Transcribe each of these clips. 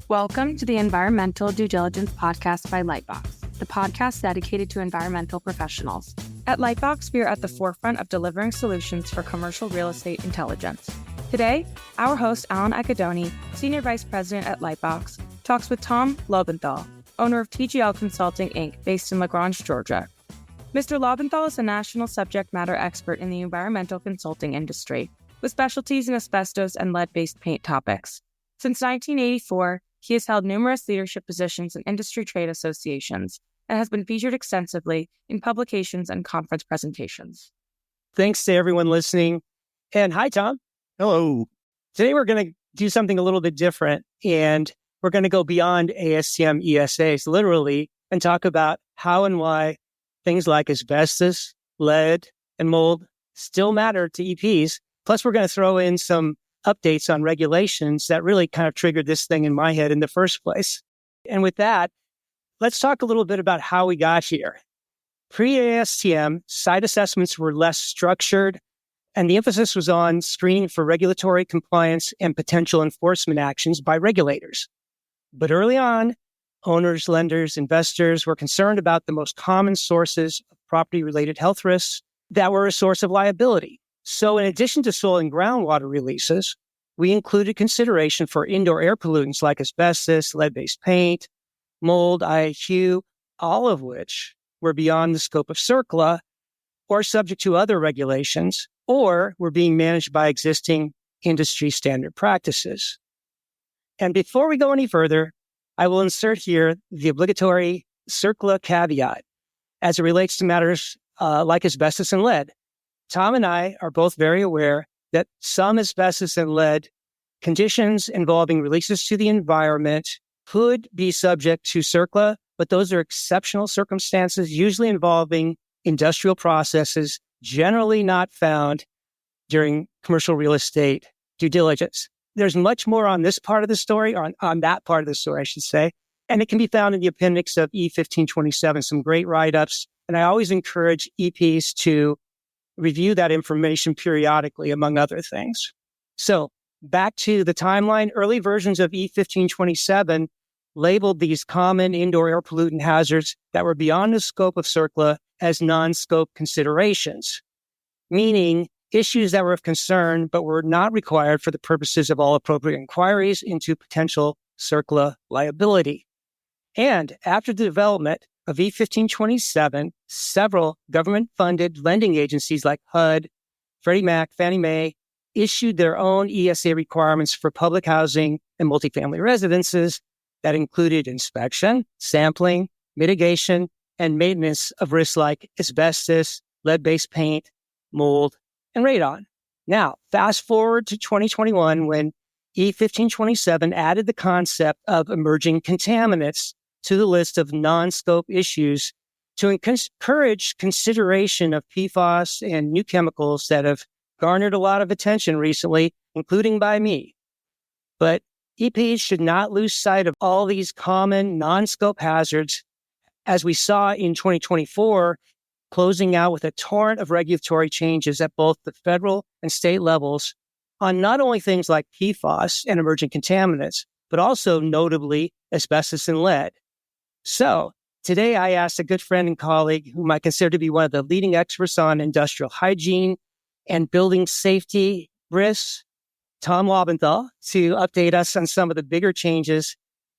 Welcome to the Environmental Due Diligence Podcast by Lightbox, the podcast dedicated to environmental professionals. At Lightbox, we are at the forefront of delivering solutions for commercial real estate intelligence. Today, our host, Alan Agadoni, Senior Vice President at Lightbox, talks with Tom Laubenthal, owner of TGL Consulting, Inc., based in LaGrange, Georgia. Mr. Laubenthal is a national subject matter expert in the environmental consulting industry, with specialties in asbestos and lead-based paint topics. Since 1984, he has held numerous leadership positions in industry trade associations and has been featured extensively in publications and conference presentations. Thanks to everyone listening. And hi, Tom. Hello. Today we're going to do something a little bit different, and we're going to go beyond ASTM ESAs, literally, and talk about how and why things like asbestos, lead, and mold still matter to EPs. Plus, we're going to throw in some updates on regulations that really kind of triggered this thing in my head in the first place. And with that, let's talk a little bit about how we got here. Pre-ASTM, site assessments were less structured, and the emphasis was on screening for regulatory compliance and potential enforcement actions by regulators. But early on, owners, lenders, investors were concerned about the most common sources of property-related health risks that were a source of liability. So in addition to soil and groundwater releases, we included consideration for indoor air pollutants like asbestos, lead-based paint, mold, IAQ, all of which were beyond the scope of CERCLA or subject to other regulations, or were being managed by existing industry standard practices. And before we go any further, I will insert here the obligatory CERCLA caveat as it relates to matters like asbestos and lead. Tom and I are both very aware that some asbestos and lead conditions involving releases to the environment could be subject to CERCLA, but those are exceptional circumstances, usually involving industrial processes, generally not found during commercial real estate due diligence. There's much more on this part of the story, or on that part of the story, I should say, and it can be found in the appendix of E1527, some great write-ups, and I always encourage EPs to review that information periodically, among other things. So back to the timeline, early versions of E1527 labeled these common indoor air pollutant hazards that were beyond the scope of CERCLA as non-scope considerations, meaning issues that were of concern but were not required for the purposes of all appropriate inquiries into potential CERCLA liability. And after the development of E1527, several government-funded lending agencies like HUD, Freddie Mac, Fannie Mae issued their own ESA requirements for public housing and multifamily residences that included inspection, sampling, mitigation, and maintenance of risks like asbestos, lead-based paint, mold, and radon. Now, fast forward to 2021 when E1527 added the concept of emerging contaminants to the list of non-scope issues to encourage consideration of PFAS and new chemicals that have garnered a lot of attention recently, including by me. But EPs should not lose sight of all these common non-scope hazards, as we saw in 2024, closing out with a torrent of regulatory changes at both the federal and state levels on not only things like PFAS and emerging contaminants, but also notably asbestos and lead. So today I asked a good friend and colleague whom I consider to be one of the leading experts on industrial hygiene and building safety risks, Tom Laubenthal, to update us on some of the bigger changes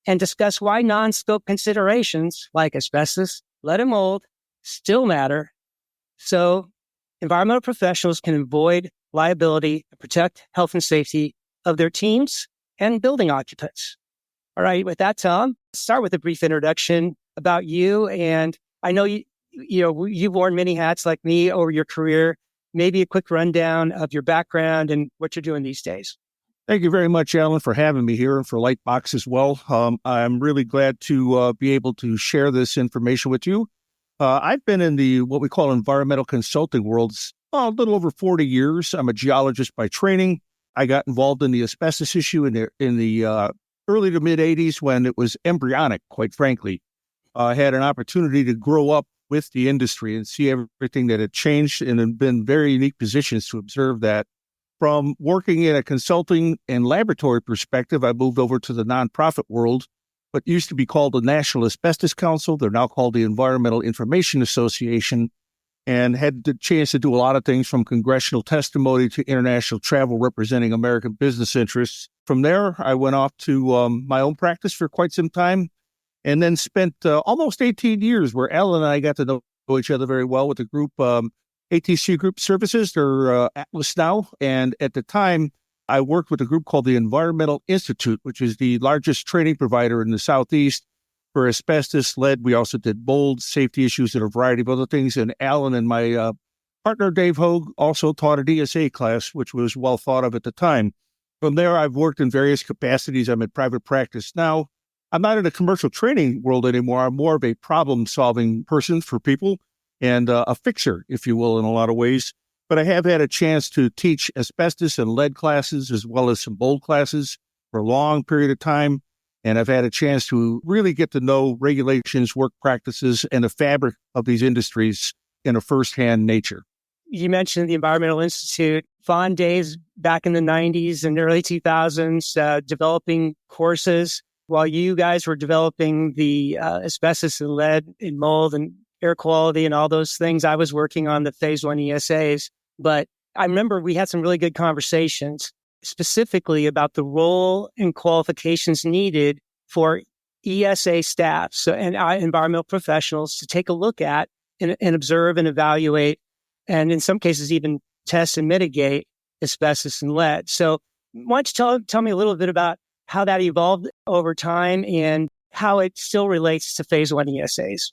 and discuss why non-scope considerations like asbestos, lead, and mold still matter, so environmental professionals can avoid liability and protect health and safety of their teams and building occupants. All right, with that, Tom, start with a brief introduction about you. And I know you've worn many hats like me over your career. Maybe a quick rundown of your background and what you're doing these days. Thank you very much, Alan, for having me here and for Lightbox as well. I'm really glad to be able to share this information with you. I've been in the what we call environmental consulting world a little over 40 years. I'm a geologist by training. I got involved in the asbestos issue in the early to mid 80s when it was embryonic, quite frankly. I had an opportunity to grow up with the industry and see everything that had changed and had been very unique positions to observe that. From working in a consulting and laboratory perspective, I moved over to the nonprofit world, what used to be called the National Asbestos Council. They're now called the Environmental Information Association, and had the chance to do a lot of things from congressional testimony to international travel representing American business interests. From there, I went off to my own practice for quite some time, and then spent almost 18 years where Alan and I got to know each other very well with the group ATC Group Services. They're Atlas now. And at the time, I worked with a group called the Environmental Institute, which is the largest training provider in the Southeast for asbestos, lead. We also did mold, safety issues, and a variety of other things. And Alan and my partner, Dave Hogue, also taught an ESA class, which was well thought of at the time. From there, I've worked in various capacities. I'm in private practice now. I'm not in the commercial training world anymore. I'm more of a problem-solving person for people and a fixer, if you will, in a lot of ways. But I have had a chance to teach asbestos and lead classes as well as some mold classes for a long period of time. And I've had a chance to really get to know regulations, work practices, and the fabric of these industries in a firsthand nature. You mentioned the Environmental Institute, fond days back in the 90s and early 2000s, developing courses while you guys were developing the asbestos and lead and mold and air quality and all those things. I was working on the Phase I ESAs, but I remember we had some really good conversations specifically about the role and qualifications needed for ESA staff and environmental professionals to take a look at and observe and evaluate, and in some cases even test and mitigate asbestos and lead. So why don't you tell me a little bit about how that evolved over time and how it still relates to Phase I ESAs?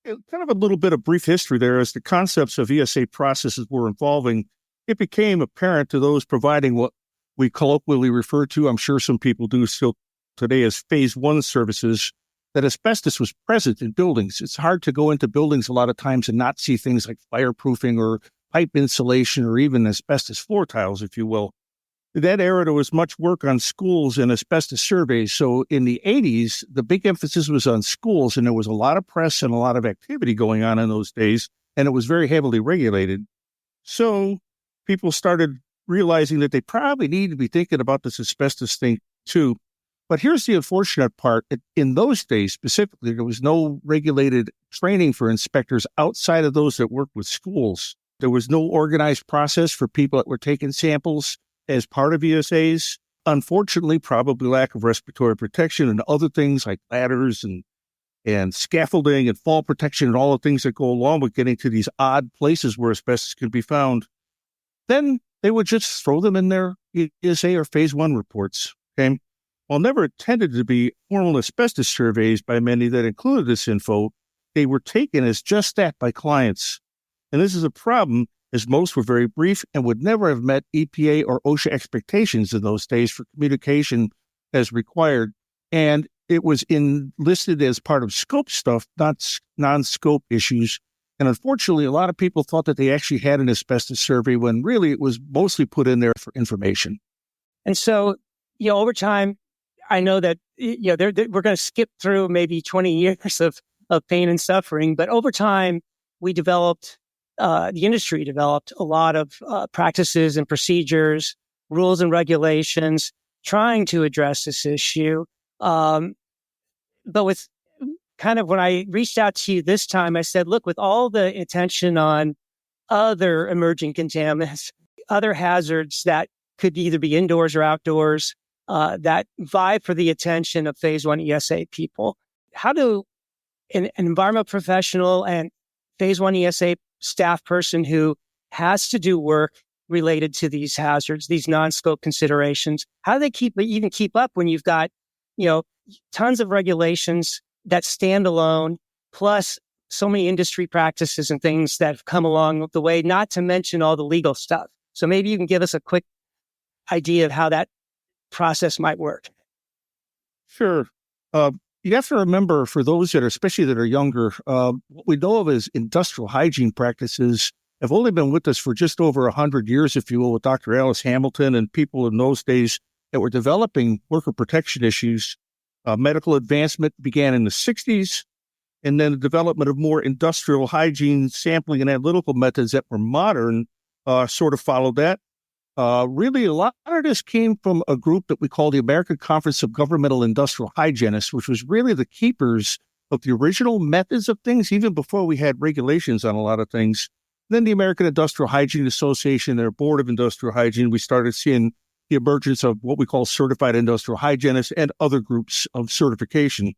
Kind of a little bit of brief history there. As the concepts of ESA processes were evolving, it became apparent to those providing what we colloquially refer to, I'm sure some people do still today, as Phase I services, that asbestos was present in buildings. It's hard to go into buildings a lot of times and not see things like fireproofing or pipe insulation or even asbestos floor tiles, if you will. In that era, there was much work on schools and asbestos surveys. So in the 80s, the big emphasis was on schools, and there was a lot of press and a lot of activity going on in those days, and it was very heavily regulated. So people started realizing that they probably need to be thinking about this asbestos thing too. But here's the unfortunate part. In those days, specifically, there was no regulated training for inspectors outside of those that worked with schools. There was no organized process for people that were taking samples as part of ESAs. Unfortunately, probably lack of respiratory protection and other things like ladders and scaffolding and fall protection and all the things that go along with getting to these odd places where asbestos can be found. Then they would just throw them in their ESA or Phase I reports. Okay? While never intended to be formal asbestos surveys by many that included this info, they were taken as just that by clients. And this is a problem, as most were very brief and would never have met EPA or OSHA expectations in those days for communication as required. And it was listed as part of scope stuff, not non-scope issues. And unfortunately, a lot of people thought that they actually had an asbestos survey when really it was mostly put in there for information. And so, over time, I know that, we're going to skip through maybe 20 years of pain and suffering, but over time, the industry developed a lot of practices and procedures, rules and regulations, trying to address this issue. But with kind of when I reached out to you this time, I said, look, with all the attention on other emerging contaminants, other hazards that could either be indoors or outdoors, that vie for the attention of Phase I ESA people, how do an environmental professional and Phase I ESA staff person who has to do work related to these hazards, these non-scope considerations, how do they even keep up when you've got, tons of regulations that stand alone, plus so many industry practices and things that have come along the way, not to mention all the legal stuff. So maybe you can give us a quick idea of how that process might work. Sure. You have to remember, for those especially that are younger, what we know of as industrial hygiene practices have only been with us for just over 100 years, if you will, with Dr. Alice Hamilton and people in those days that were developing worker protection issues. Medical advancement began in the 60s, and then the development of more industrial hygiene sampling and analytical methods that were modern sort of followed that. Really, a lot of this came from a group that we call the American Conference of Governmental Industrial Hygienists, which was really the keepers of the original methods of things, even before we had regulations on a lot of things. Then the American Industrial Hygiene Association, their Board of Industrial Hygiene, we started seeing the emergence of what we call certified industrial hygienists and other groups of certification.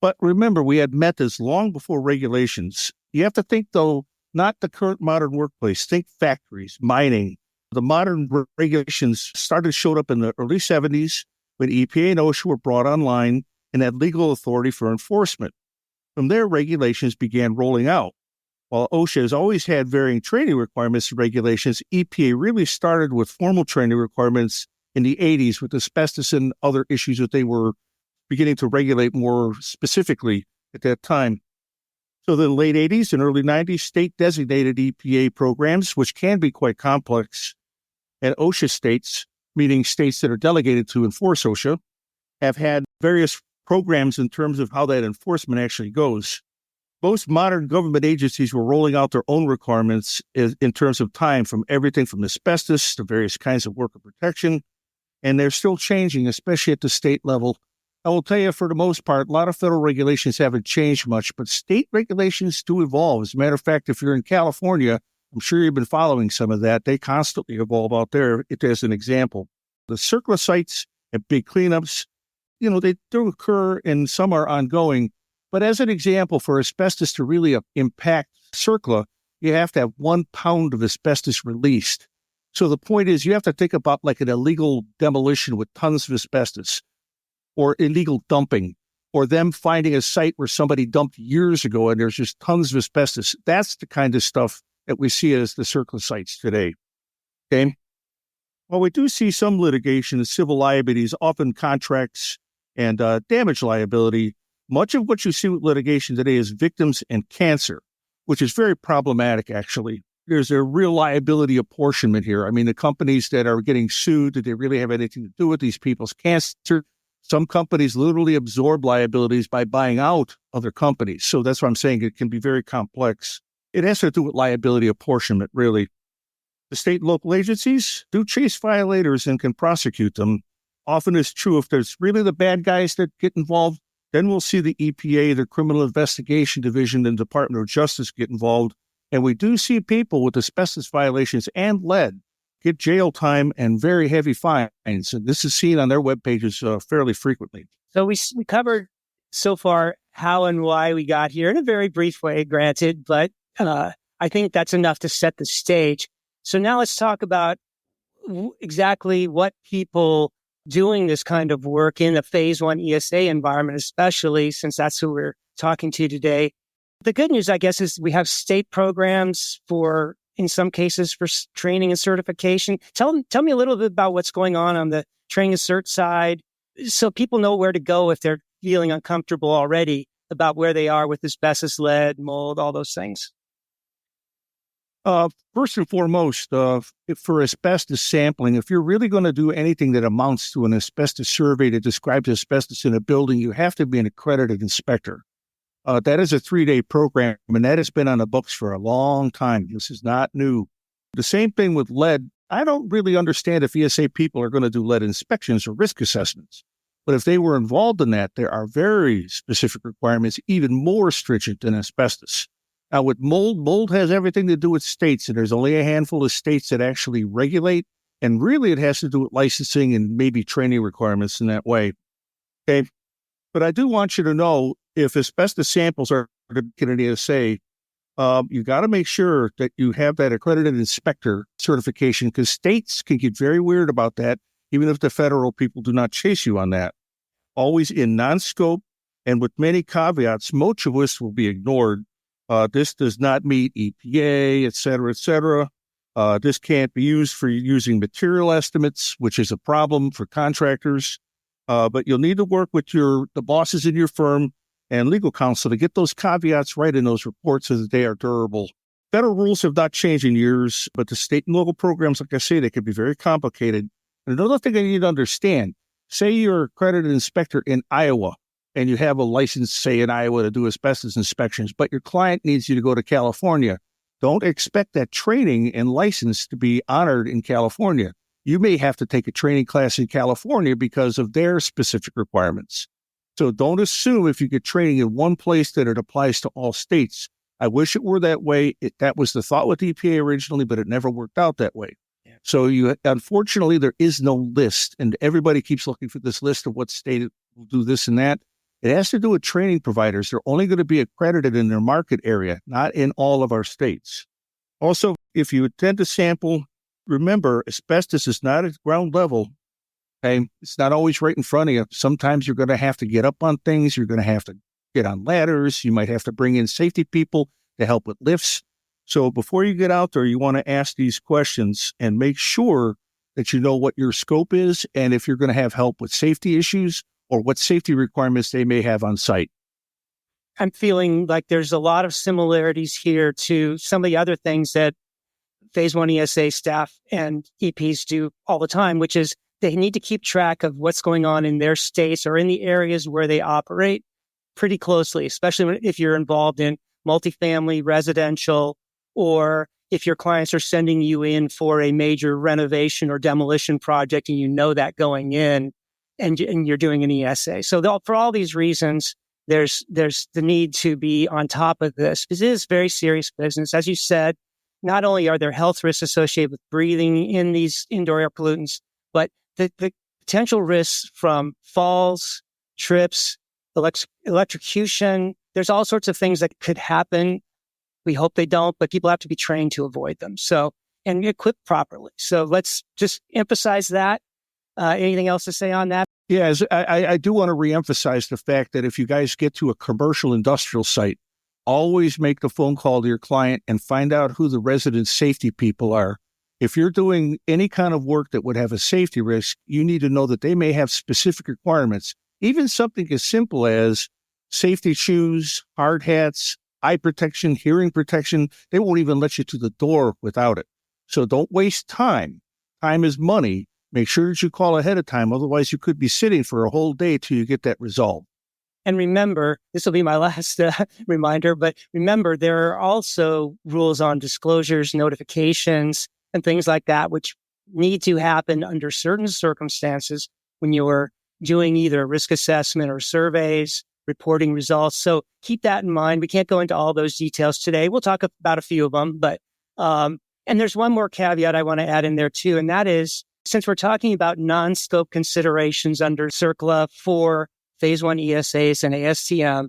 But remember, we had methods long before regulations. You have to think, though, not the current modern workplace. Think factories, mining. The modern regulations showed up in the early 70s when EPA and OSHA were brought online and had legal authority for enforcement. From there, regulations began rolling out. While OSHA has always had varying training requirements and regulations, EPA really started with formal training requirements in the 80s with asbestos and other issues that they were beginning to regulate more specifically at that time. So the late 80s and early 90s, state-designated EPA programs, which can be quite complex, and OSHA states, meaning states that are delegated to enforce OSHA, have had various programs in terms of how that enforcement actually goes. Most modern government agencies were rolling out their own requirements in terms of time, from everything from asbestos to various kinds of worker protection, and they're still changing, especially at the state level. I will tell you, for the most part, a lot of federal regulations haven't changed much, but state regulations do evolve. As a matter of fact, if you're in California, I'm sure you've been following some of that. They constantly evolve out there. As an example, the CERCLA sites and big cleanups, they do occur and some are ongoing. But as an example, for asbestos to really impact CERCLA, you have to have 1 pound of asbestos released. So the point is, you have to think about like an illegal demolition with tons of asbestos, or illegal dumping, or them finding a site where somebody dumped years ago and there's just tons of asbestos. That's the kind of stuff that we see as the CERCLA sites today. Okay? While we do see some litigation in civil liabilities, often contracts and damage liability, much of what you see with litigation today is victims and cancer, which is very problematic, actually. There's a real liability apportionment here. I mean, the companies that are getting sued, did they really have anything to do with these people's cancer? Some companies literally absorb liabilities by buying out other companies. So that's why I'm saying it can be very complex. It has to do with liability apportionment, really. The state and local agencies do chase violators and can prosecute them. Often it's true if there's really the bad guys that get involved, then we'll see the EPA, the Criminal Investigation Division, and Department of Justice get involved. And we do see people with asbestos violations and lead get jail time and very heavy fines. And this is seen on their web pages fairly frequently. So we covered so far how and why we got here in a very brief way, granted, but I think that's enough to set the stage. So now let's talk about exactly what people doing this kind of work in a Phase I ESA environment, especially since that's who we're talking to today. The good news, I guess, is we have state programs for, in some cases, for training and certification. Tell me a little bit about what's going on the training and cert side, so people know where to go if they're feeling uncomfortable already about where they are with asbestos, lead, mold, all those things. First and foremost, for asbestos sampling, if you're really going to do anything that amounts to an asbestos survey that describes asbestos in a building, you have to be an accredited inspector. That is a 3-day program, and that has been on the books for a long time. This is not new. The same thing with lead. I don't really understand if ESA people are going to do lead inspections or risk assessments. But if they were involved in that, there are very specific requirements, even more stringent than asbestos. Now, with mold has everything to do with states, and there's only a handful of states that actually regulate, and really it has to do with licensing and maybe training requirements in that way. Okay, but I do want you to know, if asbestos samples are going to get an ESA, you got to make sure that you have that accredited inspector certification, because states can get very weird about that, even if the federal people do not chase you on that. Always in non-scope, and with many caveats, most of which will be ignored. This does not meet EPA, et cetera, et cetera. This can't be used for using material estimates, which is a problem for contractors. But you'll need to work with the bosses in your firm and legal counsel to get those caveats right in those reports so that they are durable. Federal rules have not changed in years, but the state and local programs, like I say, they can be very complicated. And another thing I need to understand, say you're an accredited inspector in Iowa, and you have a license, say, in Iowa to do asbestos inspections, but your client needs you to go to California. don't expect that training and license to be honored in California. You may have to take a training class in California because of their specific requirements. So don't assume if you get training in one place that it applies to all states. I wish it were that way. That was the thought with EPA originally, but it never worked out that way. Yeah. So unfortunately, there is no list, and everybody keeps looking for this list of what state will do this and that. It has to do with training providers. They're only going to be accredited in their market area, not in all of our states. Also, if you attend a sample, remember, asbestos is not at ground level. Okay? It's not always right in front of you. Sometimes you're going to have to get up on things. You're going to have to get on ladders. You might have to bring in safety people to help with lifts. So before you get out there, you want to ask these questions and make sure that you know what your scope is and if you're going to have help with safety issues or what safety requirements they may have on site. I'm feeling like there's a lot of similarities here to some of the other things that Phase I ESA staff and EPs do all the time, which is they need to keep track of what's going on in their states or in the areas where they operate pretty closely, especially if you're involved in multifamily, residential, or if your clients are sending you in for a major renovation or demolition project and you know that going in and you're doing an ESA. So for all these reasons, there's the need to be on top of this because it is very serious business. As you said, not only are there health risks associated with breathing in these indoor air pollutants, but the potential risks from falls, trips, electrocution, there's all sorts of things that could happen. We hope they don't, but people have to be trained to avoid them. So, and equipped properly. So let's just emphasize that. Anything else to say on that? Yes, I do want to reemphasize the fact that if you guys get to a commercial industrial site, always make the phone call to your client and find out who the resident safety people are. If you're doing any kind of work that would have a safety risk, you need to know that they may have specific requirements. Even something as simple as safety shoes, hard hats, eye protection, hearing protection, they won't even let you to the door without it. So don't waste time. Time is money. Make sure that you call ahead of time. Otherwise, you could be sitting for a whole day till you get that resolved. And remember, this will be my last reminder, but remember, there are also rules on disclosures, notifications, and things like that, which need to happen under certain circumstances when you're doing either a risk assessment or surveys, reporting results. So keep that in mind. We can't go into all those details today. We'll talk about a few of them, but and there's one more caveat I want to add in there too, and that is, since we're talking about non-scope considerations under CERCLA for Phase I ESAs and ASTM,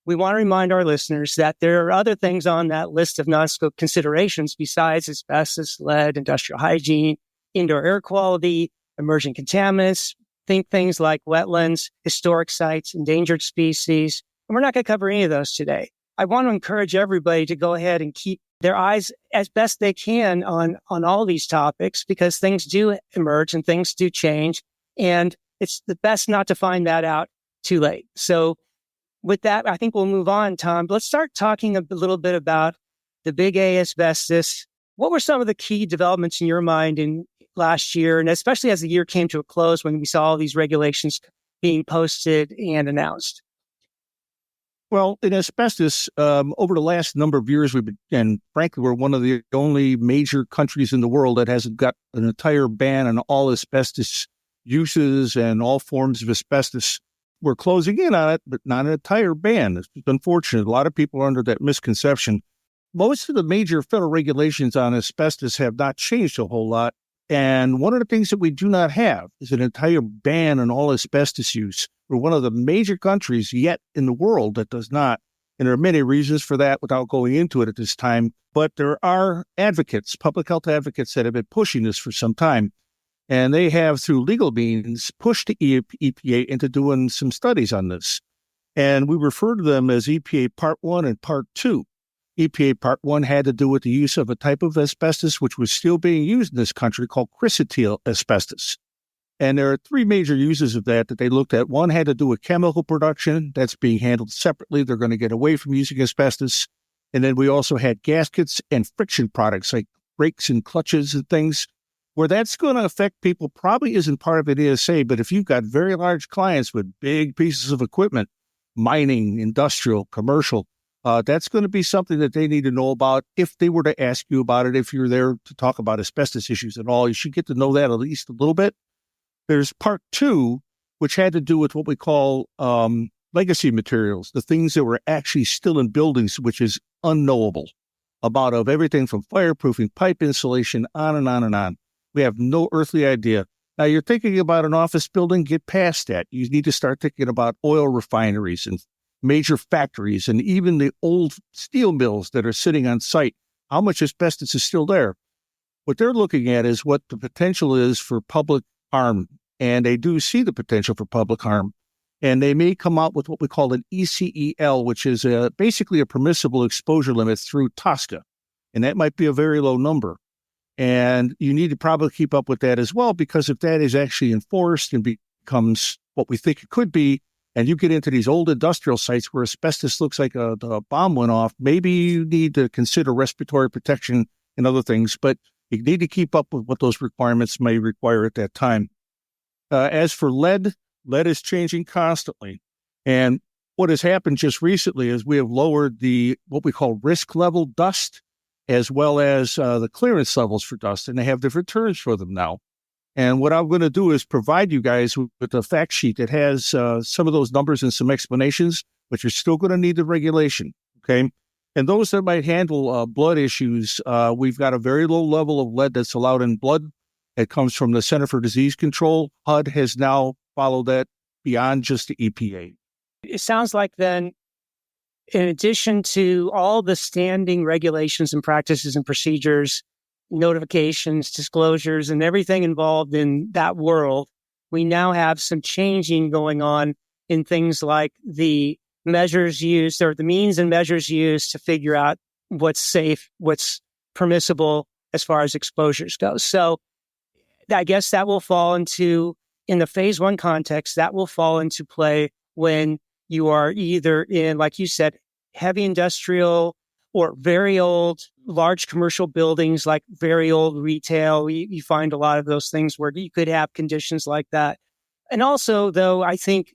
we want to remind our listeners that there are other things on that list of non-scope considerations besides asbestos, lead, industrial hygiene, indoor air quality, emerging contaminants. Think things like wetlands, historic sites, endangered species. And we're not going to cover any of those today. I want to encourage everybody to go ahead and keep their eyes as best they can on all these topics because things do emerge and things do change. And it's the best not to find that out too late. So with that, I think we'll move on, Tom. Let's start talking a little bit about the big A asbestos. What were some of the key developments in your mind in last year, and especially as the year came to a close when we saw all these regulations being posted and announced? Well, in asbestos, over the last number of years, and frankly, we're one of the only major countries in the world that hasn't got an entire ban on all asbestos uses and all forms of asbestos. We're closing in on it, but not an entire ban. It's unfortunate. A lot of people are under that misconception. Most of the major federal regulations on asbestos have not changed a whole lot. And one of the things that we do not have is an entire ban on all asbestos use. We're one of the major countries yet in the world that does not. And there are many reasons for that without going into it at this time. But there are advocates, public health advocates that have been pushing this for some time. And they have, through legal means, pushed the EPA into doing some studies on this. And we refer to them as EPA Part 1 and Part 2. EPA Part 1 had to do with the use of a type of asbestos which was still being used in this country called chrysotile asbestos. And there are three major uses of that they looked at. One had to do with chemical production. That's being handled separately. They're going to get away from using asbestos. And then we also had gaskets and friction products like brakes and clutches and things. Where that's going to affect people probably isn't part of an ESA, but if you've got very large clients with big pieces of equipment, mining, industrial, commercial, That's going to be something that they need to know about if they were to ask you about it. If you're there to talk about asbestos issues at all, you should get to know that at least a little bit. There's part 2, which had to do with what we call legacy materials, the things that were actually still in buildings, which is unknowable about, of everything from fireproofing, pipe insulation, on and on and on. We have no earthly idea. Now, you're thinking about an office building, get past that. You need to start thinking about oil refineries and major factories and even the old steel mills that are sitting on site. How much asbestos is still there? What they're looking at is what the potential is for public harm, and they do see the potential for public harm. And they may come out with what we call an ECEL, which is basically a permissible exposure limit through TSCA. And that might be a very low number. And you need to probably keep up with that as well, because if that is actually enforced and becomes what we think it could be, and you get into these old industrial sites where asbestos looks like a bomb went off, maybe you need to consider respiratory protection and other things. But you need to keep up with what those requirements may require at that time. As for lead is changing constantly. And what has happened just recently is we have lowered what we call risk level dust, as well as the clearance levels for dust, and they have different terms for them now. And what I'm going to do is provide you guys with a fact sheet that has some of those numbers and some explanations, but you're still going to need the regulation, okay? And those that might handle blood issues, we've got a very low level of lead that's allowed in blood. It comes from the Center for Disease Control. HUD has now followed that beyond just the EPA. It sounds like then, in addition to all the standing regulations and practices and procedures, notifications, disclosures, and everything involved in that world, we now have some changing going on in things like the measures used, or the means and measures used to figure out what's safe, what's permissible as far as exposures go. So I guess that will fall into, in the phase 1 context, that will fall into play when you are either in, like you said, heavy industrial or very old, large commercial buildings, like very old retail. You find a lot of those things where you could have conditions like that. And also, though, I think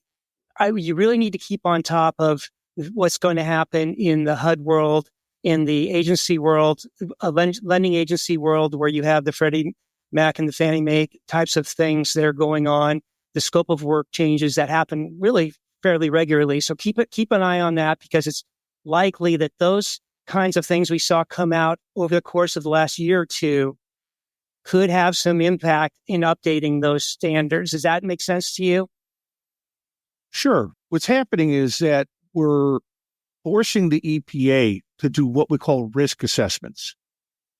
you really need to keep on top of what's going to happen in the HUD world, in the agency world, lending agency world, where you have the Freddie Mac and the Fannie Mae types of things that are going on, the scope of work changes that happen really fairly regularly. So keep an eye on that, because it's likely that those kinds of things we saw come out over the course of the last year or two could have some impact in updating those standards. Does that make sense to you? Sure. What's happening is that we're forcing the EPA to do what we call risk assessments.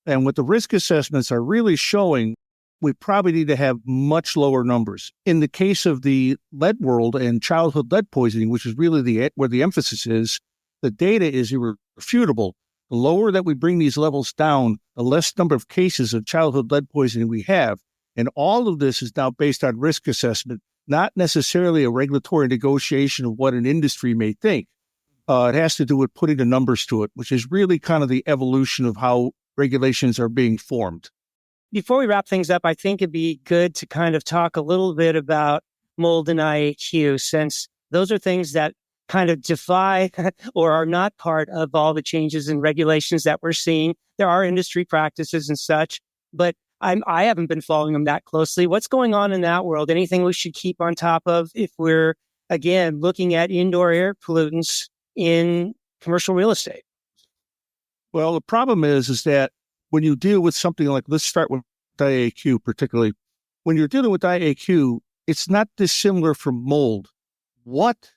And what the risk assessments are really showing, we probably need to have much lower numbers. In the case of the lead world and childhood lead poisoning, which is really where the emphasis is, the data is irrefutable. The lower that we bring these levels down, the less number of cases of childhood lead poisoning we have. And all of this is now based on risk assessment, not necessarily a regulatory negotiation of what an industry may think. It has to do with putting the numbers to it, which is really kind of the evolution of how regulations are being formed. Before we wrap things up, I think it'd be good to kind of talk a little bit about mold and IAQ, since those are things that kind of defy or are not part of all the changes and regulations that we're seeing. There are industry practices and such, but I haven't been following them that closely. What's going on in that world? Anything we should keep on top of if we're, again, looking at indoor air pollutants in commercial real estate? Well, the problem is that when you deal with something like, let's start with IAQ particularly. When you're dealing with IAQ, it's not dissimilar from mold. What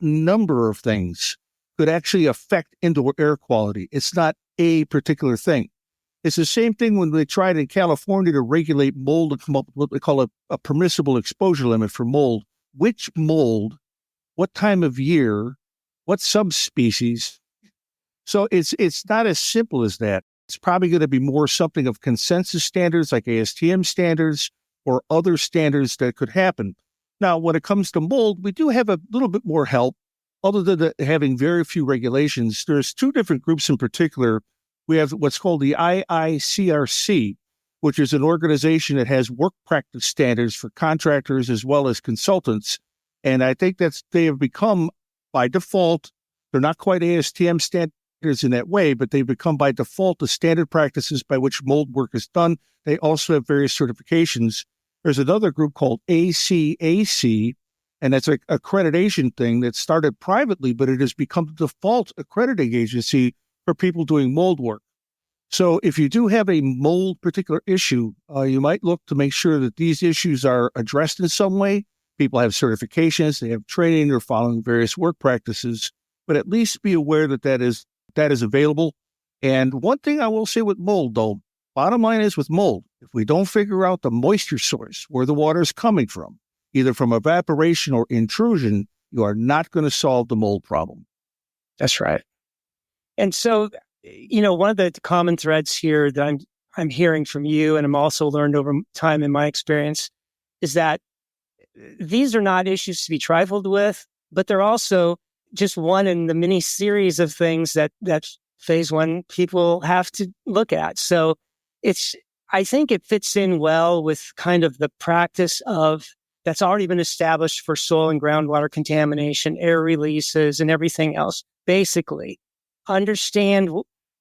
number of things could actually affect indoor air quality? It's not a particular thing. It's the same thing when they tried in California to regulate mold and come up with what they call a permissible exposure limit for mold. Which mold, what time of year, what subspecies? So it's not as simple as that. It's probably going to be more something of consensus standards like ASTM standards or other standards that could happen. Now, when it comes to mold, we do have a little bit more help. Other than having very few regulations, there's two different groups in particular. We have what's called the IICRC, which is an organization that has work practice standards for contractors as well as consultants. And I think they have become, by default, They're not quite ASTM standards in that way, but they've become by default the standard practices by which mold work is done. They also have various certifications. There's another group called ACAC, and that's an accreditation thing that started privately, but it has become the default accrediting agency for people doing mold work. So if you do have a mold particular issue, you might look to make sure that these issues are addressed in some way. People have certifications, they have training, they're following various work practices, but at least be aware that that is available. And one thing I will say with mold, though, bottom line is with mold, if we don't figure out the moisture source, where the water is coming from, either from evaporation or intrusion, you are not going to solve the mold problem. That's right. And so, one of the common threads here that I'm hearing from you, and I'm also learned over time in my experience, is that these are not issues to be trifled with, but they're also just one in the many series of things that Phase I people have to look at. So I think it fits in well with kind of the practice that's already been established for soil and groundwater contamination, air releases, and everything else. Basically, understand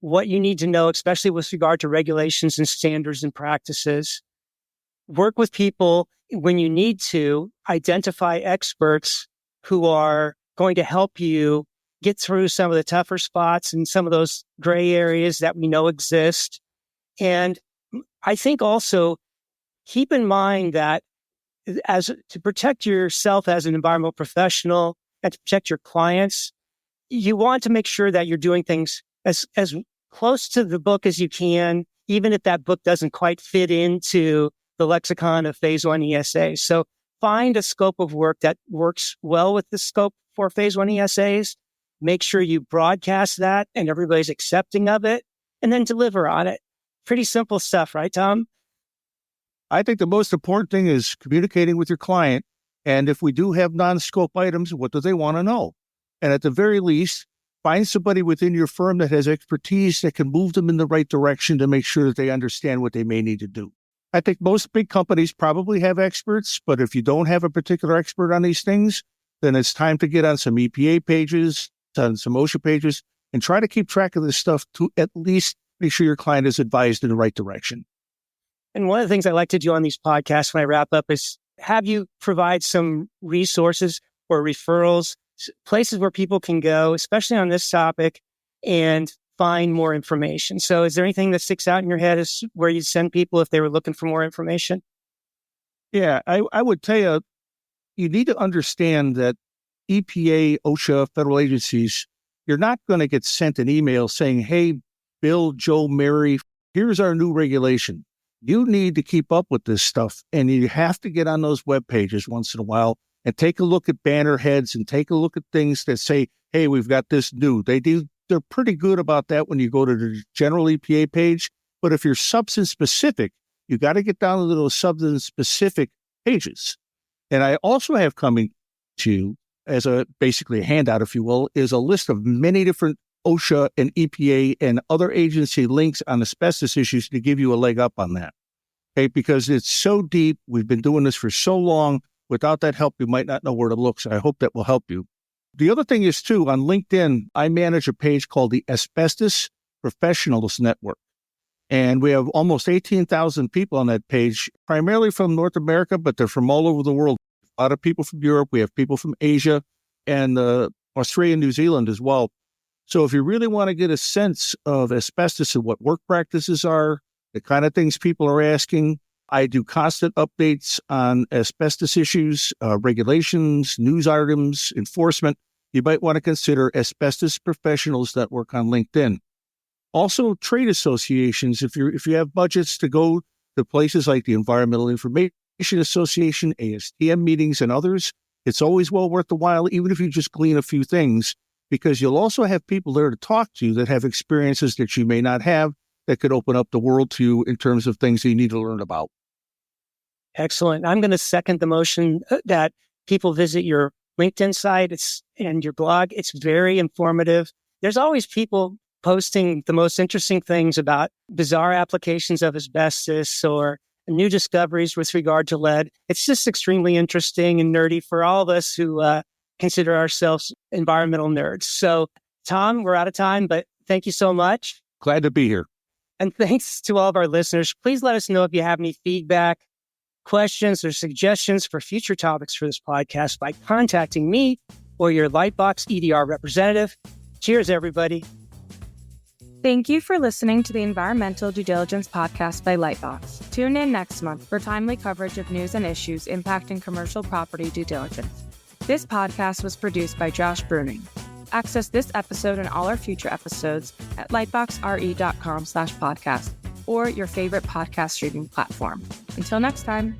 what you need to know, especially with regard to regulations and standards and practices. Work with people when you need to, identify experts who are going to help you get through some of the tougher spots and some of those gray areas that we know exist. And I think also keep in mind that to protect yourself as an environmental professional and to protect your clients, you want to make sure that you're doing things as close to the book as you can, even if that book doesn't quite fit into the lexicon of Phase I ESAs. So find a scope of work that works well with the scope for Phase I ESAs. Make sure you broadcast that and everybody's accepting of it, and then deliver on it. Pretty simple stuff, right, Tom? I think the most important thing is communicating with your client. And if we do have non-scope items, what do they want to know? And at the very least, find somebody within your firm that has expertise that can move them in the right direction to make sure that they understand what they may need to do. I think most big companies probably have experts, but if you don't have a particular expert on these things, then it's time to get on some EPA pages, on some OSHA pages, and try to keep track of this stuff to at least make sure your client is advised in the right direction. And one of the things I like to do on these podcasts when I wrap up is have you provide some resources or referrals, places where people can go, especially on this topic, and find more information. So is there anything that sticks out in your head as where you send people if they were looking for more information? Yeah, I would tell you, you need to understand that EPA, OSHA, federal agencies, you're not going to get sent an email saying, hey, Bill, Joe, Mary, here's our new regulation. You need to keep up with this stuff, and you have to get on those web pages once in a while and take a look at banner heads and take a look at things that say, hey, we've got this new. They're pretty good about that when you go to the general EPA page. But if you're substance specific, you got to get down to those substance specific pages. And I also have coming to you as basically a handout, if you will, is a list of many different OSHA and EPA and other agency links on asbestos issues to give you a leg up on that. Okay, because it's so deep. We've been doing this for so long. Without that help, you might not know where to look. So I hope that will help you. The other thing is, too, on LinkedIn, I manage a page called the Asbestos Professionals Network. And we have almost 18,000 people on that page, primarily from North America, but they're from all over the world. A lot of people from Europe. We have people from Asia and Australia and New Zealand as well. So if you really want to get a sense of asbestos and what work practices are, the kind of things people are asking, I do constant updates on asbestos issues, regulations, news items, enforcement. You might want to consider Asbestos Professionals Network on LinkedIn. Also, trade associations, if you have budgets to go to places like the Environmental Information Association, ASTM meetings, and others, it's always well worth the while, even if you just glean a few things, because you'll also have people there to talk to that have experiences that you may not have that could open up the world to you in terms of things that you need to learn about. Excellent. I'm going to second the motion that people visit your LinkedIn site and your blog. It's very informative. There's always people posting the most interesting things about bizarre applications of asbestos or new discoveries with regard to lead. It's just extremely interesting and nerdy for all of us who consider ourselves environmental nerds. So Tom, we're out of time, but thank you so much. Glad to be here. And thanks to all of our listeners. Please let us know if you have any feedback, questions, or suggestions for future topics for this podcast by contacting me or your Lightbox EDR representative. Cheers, everybody. Thank you for listening to the Environmental Due Diligence Podcast by Lightbox. Tune in next month for timely coverage of news and issues impacting commercial property due diligence. This podcast was produced by Josh Bruning. Access this episode and all our future episodes at lightboxre.com/podcast or your favorite podcast streaming platform. Until next time.